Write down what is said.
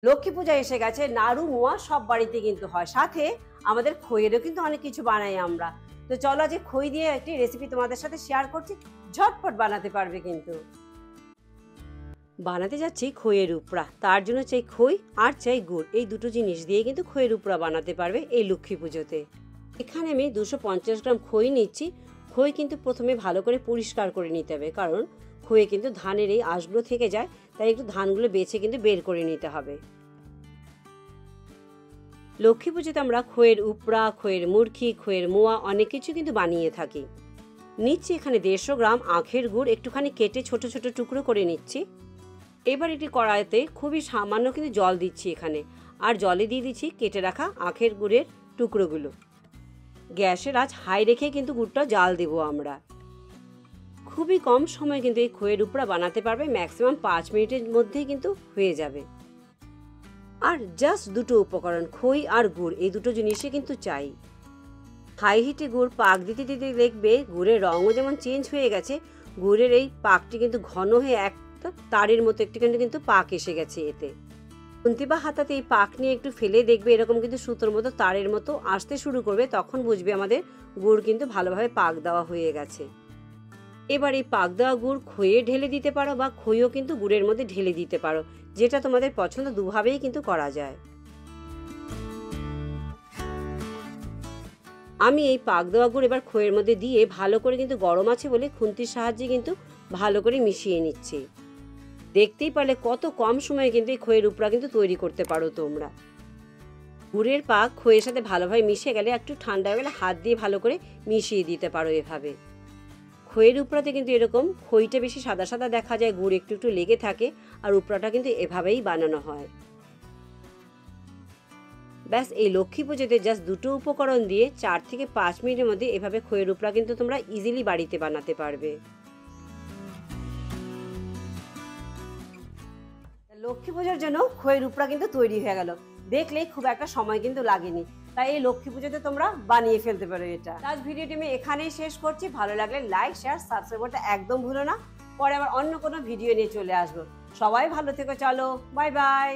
লক্ষ্মী পূজা এসে গেছে, নাড়ু মোয়া সব বাড়িতে কিন্তু হয়, সাথে আমাদের খইয়েরও কিন্তু অনেক কিছু বানাই আমরা। তো চলো আজ খই দিয়ে একটি রেসিপি তোমাদের সাথে শেয়ার করছি, ঝটপট বানাতে পারবে কিন্তু। বানাতে যাচ্ছি খইয়ের উপড়া। তার জন্য চাই খই আর চাই গুড়, এই দুটো জিনিস দিয়ে কিন্তু খইয়ের উপড়া বানাতে পারবে এই লক্ষ্মী পুজোতে। এখানে আমি 250 গ্রাম খই নিচ্ছি। খই কিন্তু প্রথমে ভালো করে পরিষ্কার করে নিতে হবে, কারণ খইয়ে কিন্তু ধানের এই আঁশগুলো থেকে যায়, তাই একটু ধানগুলো বেছে কিন্তু বের করে নিতে হবে। লক্ষ্মী পুজোতে আমরা খইয়ের উপড়া, খইয়ের মুড়কি, খইয়ের মোয়া অনেক কিছু কিন্তু বানিয়ে থাকি। নিচ্ছি এখানে 150 গ্রাম আখের গুড়, একটুখানি কেটে ছোট ছোট টুকরো করে নিচ্ছি। এবার এটি কড়াইতে খুবই সামান্য কিন্তু জল দিচ্ছি এখানে, আর জলে দিয়ে দিচ্ছি কেটে রাখা আখের গুড়ের টুকরোগুলো। গ্যাসের আঁচ হাই রেখে কিন্তু গুড়টা জাল দেবো আমরা। খুবই কম সময় কিন্তু এই খইয়ের উপড়া বানাতে পারবে, ম্যাক্সিমাম 5 মিনিটের মধ্যেই কিন্তু হয়ে যাবে। আর জাস্ট দুটো উপকরণ, খই আর গুড়, এই দুটো জিনিসই কিন্তু চাই। হাই হিটে গুড় পাক দিতে দিতে দেখবে গুড়ের রঙও যেমন চেঞ্জ হয়ে গেছে, গুড়ের এই পাকটি কিন্তু ঘন হয়ে একটা তারের মতো একটুখানি কিন্তু পাক এসে গেছে। এতে খুন্তি বা হাতাতে এই পাক নিয়ে একটু ফেলে দেখবে এরকম কিন্তু সুতোর মতো তারের মতো আসতে শুরু করবে, তখন বুঝবে আমাদের গুড় কিন্তু ভালোভাবে পাক দেওয়া হয়ে গেছে। এবার এই পাক দেওয়া গুড় খইয়ে ঢেলে দিতে পারো, বা খইও কিন্তু গুড়ের মধ্যে ঢেলে দিতে পারো, যেটা তোমাদের পছন্দ, দুভাবেই কিন্তু করা যায়। আমি এই পাক দেওয়া গুড় এবার খইয়ের মধ্যে দিয়ে ভালো করে কিন্তু গরম আছে বলে খুন্তির সাহায্যে কিন্তু ভালো করে মিশিয়ে নিচ্ছি। দেখতেই পারলে কত কম সময়ে কিন্তু এই খইয়ের উপড়া কিন্তু তৈরি করতে পারো তোমরা। গুড়ের পাক খইয়ের সাথে ভালোভাবে মিশে গেলে, একটু ঠান্ডা হয়ে গেলে হাত দিয়ে ভালো করে মিশিয়ে দিতে পারো এভাবে। খইয়ের উপড়াতে কিন্তু এরকম খইটা বেশি সাদা সাদা দেখা যায়, গুড় একটু একটু লেগে থাকে, আর উপড়াটা কিন্তু এভাবেই বানানো হয়। ব্যাস, এই লক্ষ্মী পুজোতে জাস্ট দুটো উপকরণ দিয়ে 4 থেকে 5 মিনিটের মধ্যে এভাবে খইয়ের উপড়া কিন্তু তোমরা ইজিলি বাড়িতে বানাতে পারবে। লক্ষ্মী পুজোর জন্য খইয়ের উপড়া কিন্তু তৈরি হয়ে গেল, দেখলেই খুব একটা সময় কিন্তু লাগেনি, তাই এই লক্ষ্মী পুজোতে তোমরা বানিয়ে ফেলতে পারো এটা। আজ ভিডিওটি আমি এখানেই শেষ করছি। ভালো লাগলে লাইক, শেয়ার, সাবস্ক্রাইব করতে একদম ভুলো না। পরে আবার অন্য কোনো ভিডিও নিয়ে চলে আসবো। সবাই ভালো থেকো, চলো বাই বাই।